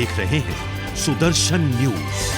देख रहे हैं सुदर्शन न्यूज।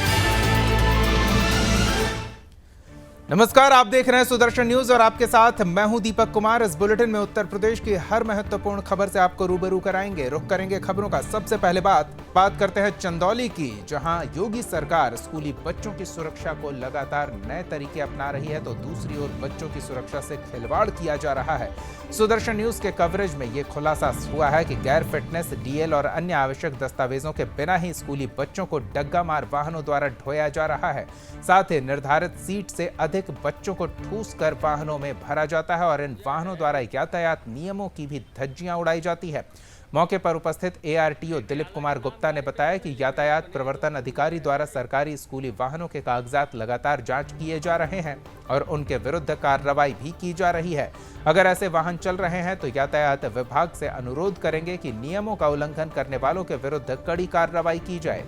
नमस्कार, आप देख रहे हैं सुदर्शन न्यूज और आपके साथ मैं हूं दीपक कुमार। इस बुलेटिन में उत्तर प्रदेश की हर महत्वपूर्ण खबर से आपको रूबरू कराएंगे। रुख करेंगे खबरों का। सबसे पहले बात करते हैं चंदौली की, जहां योगी सरकार स्कूली बच्चों की सुरक्षा को लगातार नए तरीके अपना रही है, तो दूसरी ओर बच्चों की सुरक्षा से खिलवाड़ किया जा रहा है। सुदर्शन न्यूज के कवरेज में यह खुलासा हुआ है कि गैर फिटनेस, डीएल और अन्य आवश्यक दस्तावेजों के बिना ही स्कूली बच्चों को डग्गा मार वाहनों द्वारा ढोया जा रहा है। साथ ही निर्धारित सीट से अधिक बच्चों को ठूस कर वाहनों में भरा जाता है और इन वाहनों द्वारा यातायात नियमों की भी धज्जियां उड़ाई जाती है। मौके पर उपस्थित एआरटीओ दिलीप कुमार गुप्ता ने बताया कि यातायात प्रवर्तन अधिकारी द्वारा सरकारी स्कूली वाहनों के कागजात लगातार जांच किए जा रहे हैं और उनके विरुद्ध कार्रवाई भी की जा रही है। अगर ऐसे वाहन चल रहे हैं तो यातायात विभाग से अनुरोध करेंगे कि नियमों का उल्लंघन करने वालों के विरुद्ध कड़ी कार्रवाई की जाए।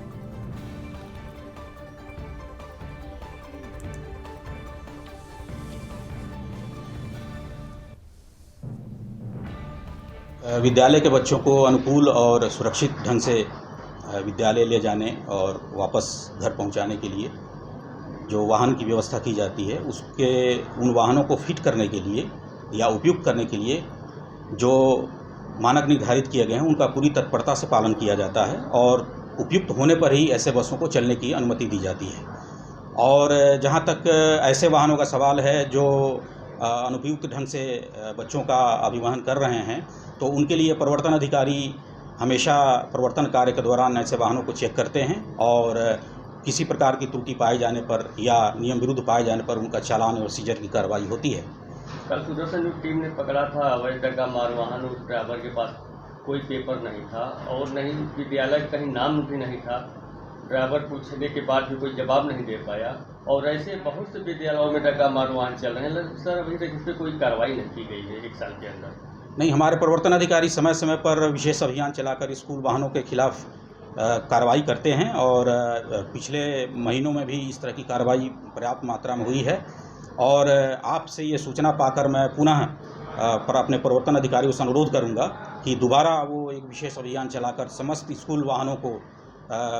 विद्यालय के बच्चों को अनुकूल और सुरक्षित ढंग से विद्यालय ले जाने और वापस घर पहुंचाने के लिए जो वाहन की व्यवस्था की जाती है, उसके उन वाहनों को फिट करने के लिए या उपयुक्त करने के लिए जो मानक निर्धारित किए गए हैं, उनका पूरी तत्परता से पालन किया जाता है और उपयुक्त होने पर ही ऐसे बसों को चलने की अनुमति दी जाती है। और जहां तक ऐसे वाहनों का सवाल है जो अनुपयुक्त ढंग से बच्चों का अभिवहन कर रहे हैं, तो उनके लिए प्रवर्तन अधिकारी हमेशा प्रवर्तन कार्य के दौरान ऐसे वाहनों को चेक करते हैं और किसी प्रकार की त्रुटि पाए जाने पर या नियम विरुद्ध पाए जाने पर उनका चालान और सीजर की कार्रवाई होती है। कल सुदर्शन न्यूज टीम ने पकड़ा था अवैध डग्गा मार वाहन। उस ड्राइवर के पास कोई पेपर नहीं था और नहीं विद्यालय का कहीं नाम भी नहीं था। ड्राइवर पूछने के बाद भी कोई जवाब नहीं दे पाया और ऐसे बहुत से विद्यालयों में डग्गा मार वाहन चल रहे हैं। सर, अभी तक इस पर कोई कार्रवाई नहीं की गई है 1 साल के अंदर। नहीं, हमारे प्रवर्तन अधिकारी समय समय पर विशेष अभियान चलाकर स्कूल वाहनों के खिलाफ कार्रवाई करते हैं और पिछले महीनों में भी इस तरह की कार्रवाई पर्याप्त मात्रा में हुई है। और आपसे ये सूचना पाकर मैं पुनः अपने प्रवर्तन अधिकारियों से अनुरोध करूंगा कि दोबारा वो एक विशेष अभियान चलाकर समस्त स्कूल वाहनों को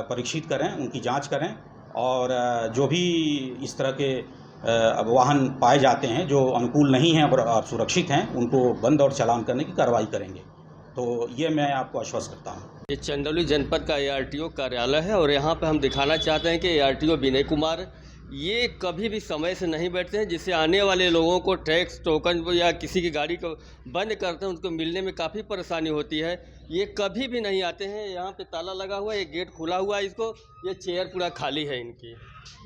परीक्षित करें, उनकी जांच करें और जो भी इस तरह के वाहन पाए जाते हैं जो अनुकूल नहीं हैं और सुरक्षित हैं, उनको बंद और चालान करने की कार्रवाई करेंगे। तो ये मैं आपको आश्वस्त करता हूँ। ये चंदौली जनपद का एआरटीओ कार्यालय है और यहाँ पे हम दिखाना चाहते हैं कि एआरटीओ विनय कुमार ये कभी भी समय से नहीं बैठते हैं, जिससे आने वाले लोगों को टैक्स टोकन या किसी की गाड़ी को बंद करते हैं, उनको मिलने में काफ़ी परेशानी होती है। ये कभी भी नहीं आते हैं। यहाँ पे ताला लगा हुआ है, एक गेट खुला हुआ है इसको। ये चेयर पूरा खाली है इनकी,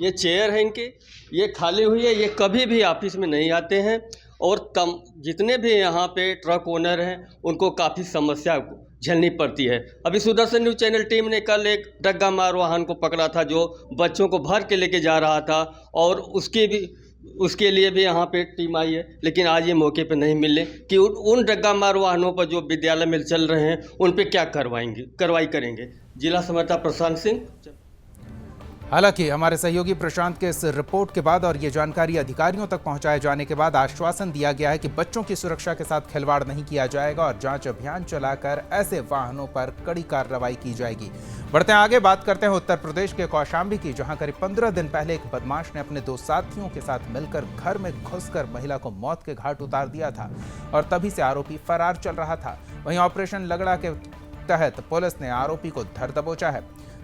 ये चेयर है इनकी, ये खाली हुई है। ये कभी भी ऑफिस में नहीं आते हैं और जितने भी यहाँ पे ट्रक ओनर हैं उनको काफ़ी समस्या झेलनी पड़ती है। अभी सुदर्शन न्यूज चैनल टीम ने कल एक डग्गा मार वाहन को पकड़ा था जो बच्चों को भर के लेके जा रहा था और उसके लिए भी यहाँ पे टीम आई है, लेकिन आज ये मौके पे नहीं मिले कि उन डग्गा मार वाहनों पर जो विद्यालय में चल रहे हैं उन पे क्या कार्रवाई करेंगे। जिला संवाददाता प्रशांत सिंह। हालांकि हमारे सहयोगी प्रशांत के इस रिपोर्ट के बाद और ये जानकारी अधिकारियों तक पहुंचाए जाने के बाद आश्वासन दिया गया है कि बच्चों की सुरक्षा के साथ खिलवाड़ नहीं किया जाएगा और जांच अभियान चलाकर ऐसे वाहनों पर कड़ी कार्रवाई की जाएगी। बढ़ते हैं आगे, बात करते हैं उत्तर प्रदेश के कौशाम्बी की, जहां करीब 15 दिन पहले एक बदमाश ने अपने 2 साथियों के साथ मिलकर घर में घुसकर महिला को मौत के घाट उतार दिया था और तभी से आरोपी फरार चल रहा था। वहीं ऑपरेशन लगड़ा के तहत पुलिस ने आरोपी को धर दबोचा है।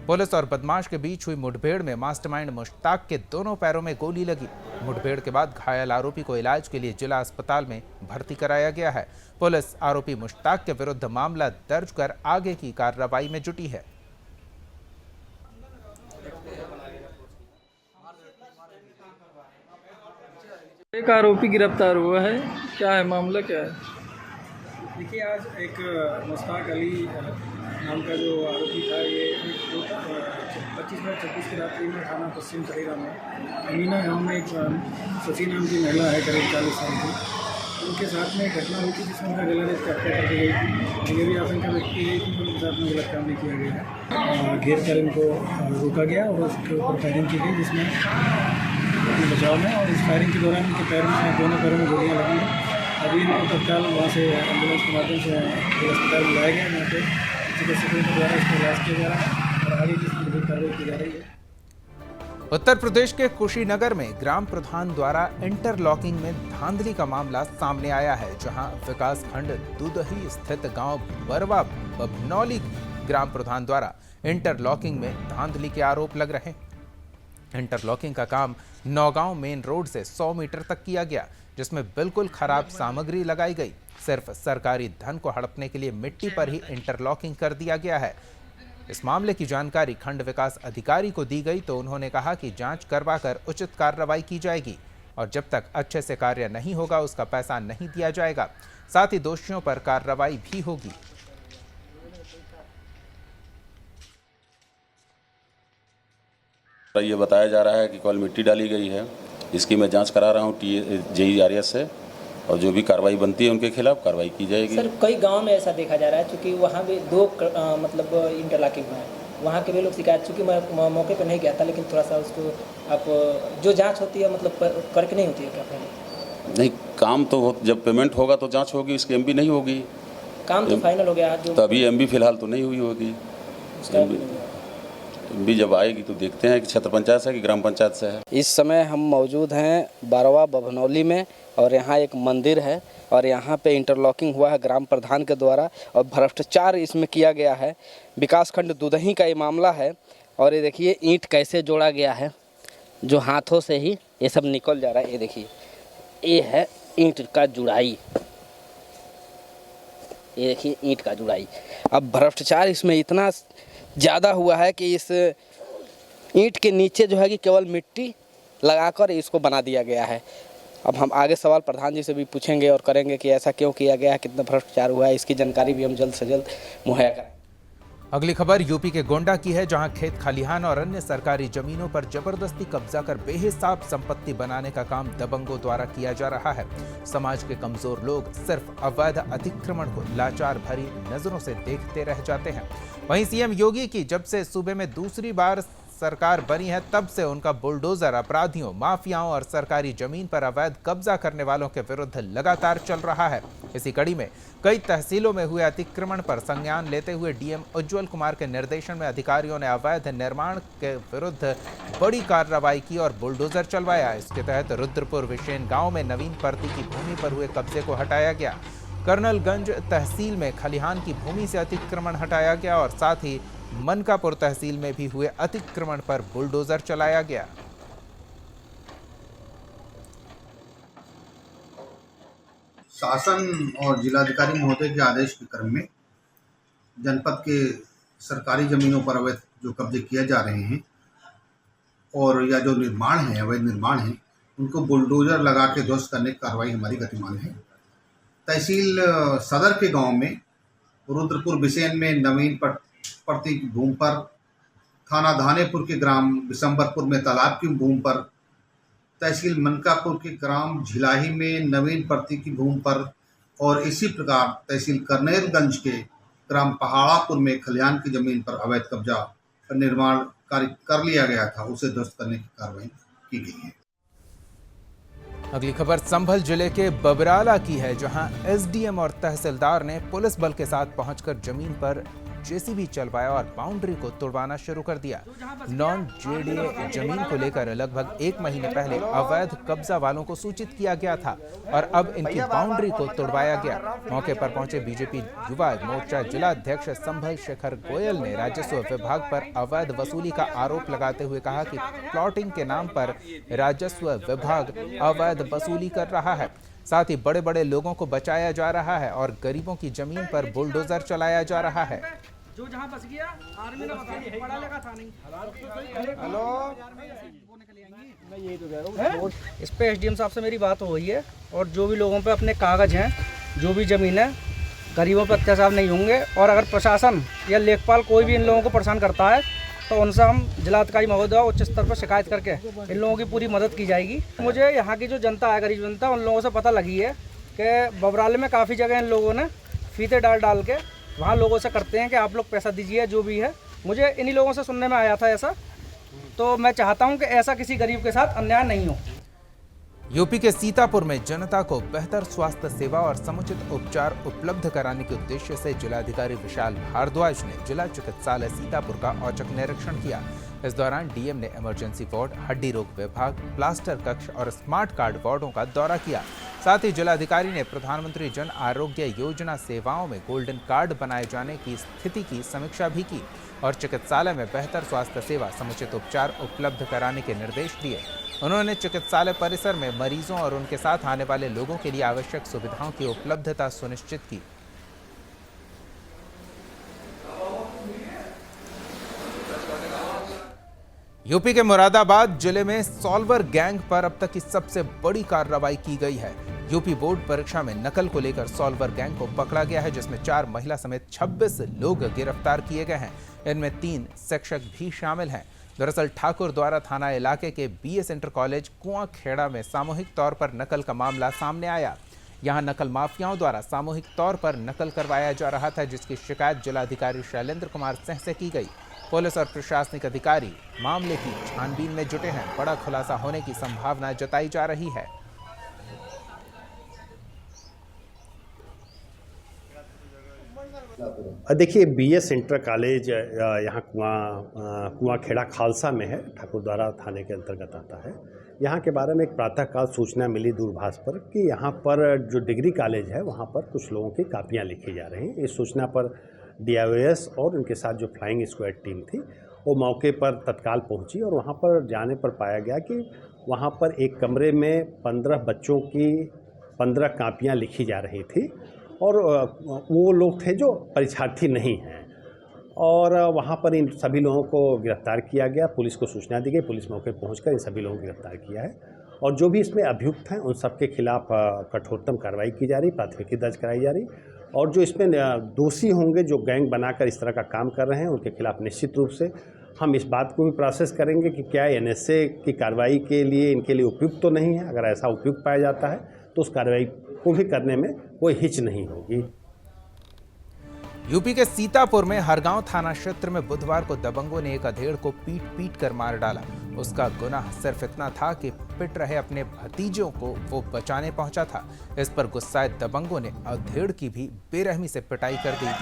पुलिस और बदमाश के बीच हुई मुठभेड़ में मास्टरमाइंड मुश्ताक के दोनों पैरों में गोली लगी। मुठभेड़ के बाद घायल आरोपी को इलाज के लिए जिला अस्पताल में भर्ती कराया गया है। पुलिस आरोपी मुश्ताक के विरुद्ध मामला दर्ज कर आगे की कार्रवाई में जुटी है। एक आरोपी गिरफ्तार हुआ है। क्या है मामला, क्या है? देखिए, आज एक मुश्ताक अली नाम का जो आरोपी था, ये 25/26 की रात्रि में थाना पश्चिम सरेरा में अमीना गांव में एक शशि नाम की महिला है, करीब 40 साल की, उनके साथ में एक घटना हुई थी जिसमें उनका गला रेत हत्या कर दी गई थी। ये भी आशंका व्यक्त की गई थी कि उनके साथ में गलत काम नहीं किया गया। घेर कर इनको रोका गया और उसके ऊपर फायरिंग की गई, जिसमें अपने बचाव में, और इस फायरिंग के दौरान उनके पैर में, दोनों पैरों में गोलियाँ लगी हैं। अभी इनको तत्काल वहाँ से एम्बुलेंस के माध्यम से अस्पताल में लाया गया, यहाँ पे चिकित्सकों के द्वारा इसका इलाज किया जा रहा है और कार्रवाई की जा रही है। उत्तर प्रदेश के कुशीनगर में ग्राम प्रधान द्वारा इंटरलॉकिंग में धांधली का मामला सामने आया है, जहां विकास खंड दुदही स्थित गांव बरवा बभनौली ग्राम प्रधान द्वारा इंटरलॉकिंग में धांधली के आरोप लग रहे हैं। इंटरलॉकिंग का काम नौगांव मेन रोड से 100 मीटर तक किया गया, जिसमें बिल्कुल खराब सामग्री लगाई गई। सिर्फ सरकारी धन को हड़पने के लिए मिट्टी पर ही इंटरलॉकिंग कर दिया गया है। इस मामले की जानकारी खंड विकास अधिकारी को दी गई तो उन्होंने कहा कि जांच करवाकर उचित कार्रवाई की जाएगी और जब तक अच्छे से कार्य नहीं होगा उसका पैसा नहीं दिया जाएगा। साथ ही दोषियों पर कार्रवाई भी होगी। ये बताया जा रहा है कि कल मिट्टी डाली गई है, इसकी मैं जांच करा रहा हूँ JERS से, और जो भी कार्रवाई बनती है उनके खिलाफ कार्रवाई की जाएगी। सर कई गांव में ऐसा देखा जा रहा है, चूँकि वहाँ भी दो मतलब इंटरलॉकिंग हुआ है, वहाँ के भी लोग शिकायत, चूँकि मैं मौके पर नहीं गया था, लेकिन थोड़ा सा उसको आप जो जांच होती है मतलब करके नहीं होती है क्या पहले? नहीं, काम तो जब पेमेंट होगा तो जांच होगी, इसकी MB नहीं होगी। काम तो फाइनल हो गया जो, तो अभी MB फिलहाल तो नहीं हुई होगी। MB जब आएगी तो देखते हैं कि क्षेत्र पंचायत से कि ग्राम पंचायत से है। इस समय हम मौजूद हैं बरवा बभनौली में, और यहाँ एक मंदिर है और यहाँ पे इंटरलॉकिंग हुआ है ग्राम प्रधान के द्वारा और भ्रष्टाचार इसमें किया गया है। विकासखंड दुदही का ये मामला है और ये देखिए ईंट कैसे जोड़ा गया है, जो हाथों से ही ये सब निकल जा रहा है। ये देखिए, ये है ईंट का जुड़ाई, ये देखिए ईंट का जुड़ाई। अब भ्रष्टाचार इसमें इतना ज़्यादा हुआ है कि इस ईंट के नीचे जो है कि केवल मिट्टी लगाकर इसको बना दिया गया है। अब हम आगे सवाल प्रधान जी से भी पूछेंगे और करेंगे कि ऐसा क्यों किया गया है, कितना भ्रष्टाचार हुआ है, इसकी जानकारी भी हम जल्द से जल्द मुहैया कराएं। अगली खबर यूपी के गोंडा की है, जहां खेत खलिहान और अन्य सरकारी जमीनों पर जबरदस्ती कब्जा कर बेहिसाब संपत्ति बनाने का काम दबंगों द्वारा किया जा रहा है। समाज के कमजोर लोग सिर्फ अवैध अतिक्रमण को लाचार भरी नजरों से देखते रह जाते हैं। वहीं सीएम योगी की जब से सूबे में दूसरी बार सरकार बनी है, तब से उनका बुलडोजर अपराधियों, माफियाओं और सरकारी जमीन पर अवैध कब्जा करने वालों के विरुद्ध लगातार चल रहा है। इसी कड़ी में कई तहसीलों में हुए अतिक्रमण पर संज्ञान लेते हुए डीएम उज्जवल कुमार के निर्देशन में अधिकारियों ने अवैध निर्माण के विरुद्ध बड़ी कार्रवाई की और बुलडोजर चलवाया। इसके तहत रुद्रपुर विशेन गांव में नवीन परती की भूमि पर हुए कब्जे को हटाया गया। कर्नलगंज तहसील में खलिहान की भूमि से अतिक्रमण हटाया गया और साथ ही मनकापुर तहसील में भी हुए अतिक्रमण पर बुलडोजर चलाया गया। शासन और जिलाधिकारी महोदय के आदेश के क्रम में जनपद के सरकारी जमीनों पर अवैध जो कब्जे किए जा रहे हैं और या जो निर्माण है, अवैध निर्माण है, उनको बुलडोजर लगा के ध्वस्त करने की कार्रवाई हमारी गतिमान है। तहसील सदर के गांव में रुद्रपुर बिसेन में नवीन परती की भूमि पर, थाना धानेपुर के ग्राम बिशंबरपुर में तालाब की भूमि पर, तहसील मनकापुर के ग्राम झिलाही में नवीन परती की भूमि पर और इसी प्रकार तहसील कर्नेलगंज के ग्राम पहाड़ापुर में खलिहान की जमीन पर अवैध कब्जा निर्माण कार्य कर लिया गया था, उसे ध्वस्त करने की कार्रवाई की गई है। अगली खबर संभल जिले के बबराला की है, जहां एसडीएम और तहसीलदार ने पुलिस बल के साथ पहुंचकर जमीन पर जेसीबी चलवाया और बाउंड्री को तोड़वाना शुरू कर दिया। नॉन जेडीए जमीन को लेकर लगभग 1 महीने पहले अवैध कब्जा वालों को सूचित किया गया था और अब इनकी बाउंड्री को तोड़वाया गया। मौके पर पहुंचे बीजेपी युवा मोर्चा जिला अध्यक्ष संभल शेखर गोयल ने राजस्व विभाग पर अवैध वसूली का आरोप लगाते हुए कहा कि प्लॉटिंग के नाम पर राजस्व विभाग अवैध वसूली कर रहा है। साथ ही बड़े बड़े लोगों को बचाया जा रहा है और गरीबों की जमीन पर बुलडोजर चलाया जा रहा है। जो जहाँ बस गया आर्मी ने बताया, पढ़ा लिखा था नहीं। हेलो, इस पे एसडीएम साहब से मेरी बात हुई है और जो भी लोगों पे अपने कागज हैं, जो भी ज़मीन है, गरीबों पर अत्याचार नहीं होंगे। और अगर प्रशासन या लेखपाल कोई भी इन लोगों को परेशान करता है तो उनसे हम जिलाधिकारी महोदय उच्च स्तर पर शिकायत करके इन लोगों की पूरी मदद की जाएगी। मुझे यहाँ की जो जनता है, गरीब जनता, उन लोगों से पता लगी है कि बबराले में काफ़ी जगह इन लोगों ने फीते डाल के वहाँ लोगों से करते हैं कि आप लोग पैसा दीजिए जो भी है। मुझे इन्हीं लोगों से सुनने में आया था ऐसा, तो मैं चाहता हूँ कि ऐसा किसी गरीब के साथ अन्याय नहीं हो। यूपी के सीतापुर में जनता को बेहतर स्वास्थ्य सेवा और समुचित उपचार उपलब्ध कराने के उद्देश्य से जिलाधिकारी विशाल भारद्वाज ने जिला चिकित्सालय सीतापुर का औचक निरीक्षण किया। इस दौरान डीएम ने इमरजेंसी वार्ड, हड्डी रोग विभाग, प्लास्टर कक्ष और स्मार्ट कार्ड वार्डों का दौरा किया। साथ ही जिलाधिकारी ने प्रधानमंत्री जन आरोग्य योजना सेवाओं में गोल्डन कार्ड बनाए जाने की स्थिति की समीक्षा भी की और चिकित्सालय में बेहतर स्वास्थ्य सेवा, समुचित उपचार उपलब्ध कराने के निर्देश दिए। उन्होंने चिकित्सालय परिसर में मरीजों और उनके साथ आने वाले लोगों के लिए आवश्यक सुविधाओं की उपलब्धता सुनिश्चित की। यूपी के मुरादाबाद जिले में सॉल्वर गैंग पर अब तक की सबसे बड़ी कार्रवाई की गई है। यूपी बोर्ड परीक्षा में नकल को लेकर सॉल्वर गैंग को पकड़ा गया है, जिसमें 4 महिला समेत 26 लोग गिरफ्तार किए गए हैं। इनमें 3 शिक्षक भी शामिल हैं। दरअसल ठाकुर द्वारा थाना इलाके के बीएस इंटर कॉलेज कुआंखेड़ा में सामूहिक तौर पर नकल का मामला सामने आया। यहां नकल माफियाओं द्वारा सामूहिक तौर पर नकल करवाया जा रहा था, जिसकी शिकायत जिलाधिकारी शैलेंद्र कुमार सिंह से की गई। पुलिस और प्रशासनिक अधिकारी मामले की छानबीन में जुटे हैं। बड़ा खुलासा होने की संभावना जताई जा रही है। देखिए, बीएस इंटर कॉलेज यहाँ कुआंखेड़ा खालसा में है, ठाकुरद्वारा थाने के अंतर्गत आता है। यहाँ के बारे में एक प्रातःकाल सूचना मिली दूरभाष पर कि यहाँ पर जो डिग्री कॉलेज है वहाँ पर कुछ लोगों की कापियाँ लिखी जा रही हैं। इस सूचना पर DIOS और उनके साथ जो फ्लाइंग स्क्वाड टीम थी वो मौके पर तत्काल पहुँची और वहाँ पर जाने पर पाया गया कि वहाँ पर एक कमरे में 15 बच्चों की 15 कापियाँ लिखी जा रही थी और वो लोग थे जो परीक्षार्थी नहीं हैं और वहाँ पर इन सभी लोगों को गिरफ्तार किया गया। पुलिस को सूचना दी गई, पुलिस मौके पहुंचकर इन सभी लोगों को गिरफ्तार किया है और जो भी इसमें अभियुक्त हैं उन सबके खिलाफ कठोरतम कार्रवाई की जा रही, प्राथमिकी दर्ज कराई जा रही और जो इसमें दोषी होंगे, जो गैंग बनाकर इस तरह का काम कर रहे हैं, उनके खिलाफ निश्चित रूप से हम इस बात को भी प्रोसेस करेंगे कि क्या NSA की कार्रवाई के लिए इनके लिए उपयुक्त तो नहीं है। अगर ऐसा उपयुक्त पाया जाता है तो उस कार्रवाई को भी करने में कोई हिच नहीं होगी। यूपी के सीतापुर में हरगांव थाना क्षेत्र में बुधवार को दबंगों ने एक अधेड़ को पीट कर मार डाला। उसका गुनाह सिर्फ इतना था कि पिट रहे अपने भतीजों को वो बचाने पहुंचा था। इस पर गुस्साए दबंगों ने अधेड़ की भी बेरहमी से पिटाई कर दी।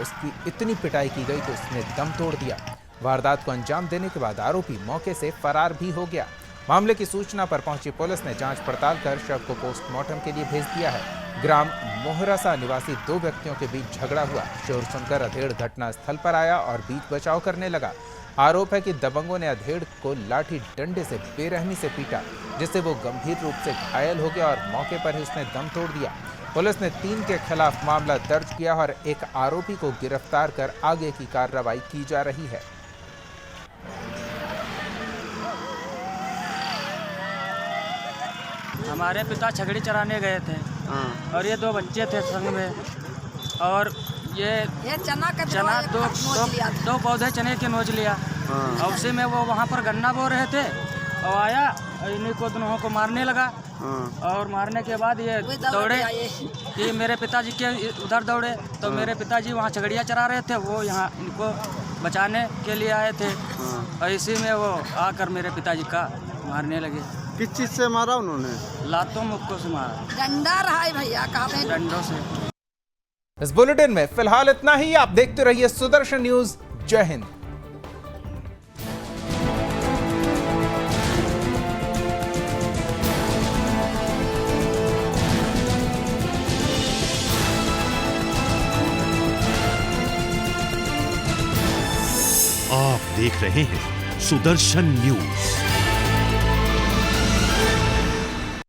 उसकी इतनी पिटाई की गई कि उसने दम तोड़ दिया। वारदात को अंजाम देने के बाद आरोपी मौके से फरार भी हो गया। मामले की सूचना पर पहुंची पुलिस ने जांच पड़ताल कर शव को पोस्टमार्टम के लिए भेज दिया है। ग्राम मोहरसा निवासी 2 व्यक्तियों के बीच झगड़ा हुआ। शोर सुनकर अधेड़ घटना स्थल पर आया और बीच बचाव करने लगा। आरोप है कि दबंगों ने अधेड़ को लाठी डंडे से बेरहमी से पीटा, जिससे वो गंभीर रूप से घायल हो गया और मौके पर ही उसने दम तोड़ दिया। पुलिस ने 3 के खिलाफ मामला दर्ज किया और एक आरोपी को गिरफ्तार कर आगे की कार्रवाई की जा रही है। हमारे पिता छकड़ी चराने गए थे और ये 2 बच्चे थे संग में और ये चना दो पौधे चने के नोच लिया और उसी में वो वहाँ पर गन्ना बो रहे थे और आया इन्हीं को दोनों को मारने लगा और मारने के बाद ये दौड़े कि मेरे पिताजी के उधर दौड़े तो मेरे पिताजी वहाँ छकड़ियाँ चरा रहे थे, वो यहाँ इनको बचाने के लिए आए थे और इसी में वो आकर मेरे पिताजी का मारने लगे। किस चीज से मारा उन्होंने? लातों मुक्कों से मारा। डंडा रहा है भैया, कहा डंडों से। इस बुलेटिन में फिलहाल इतना ही। आप देखते रहिए सुदर्शन न्यूज। जय हिंद। आप देख रहे हैं सुदर्शन न्यूज।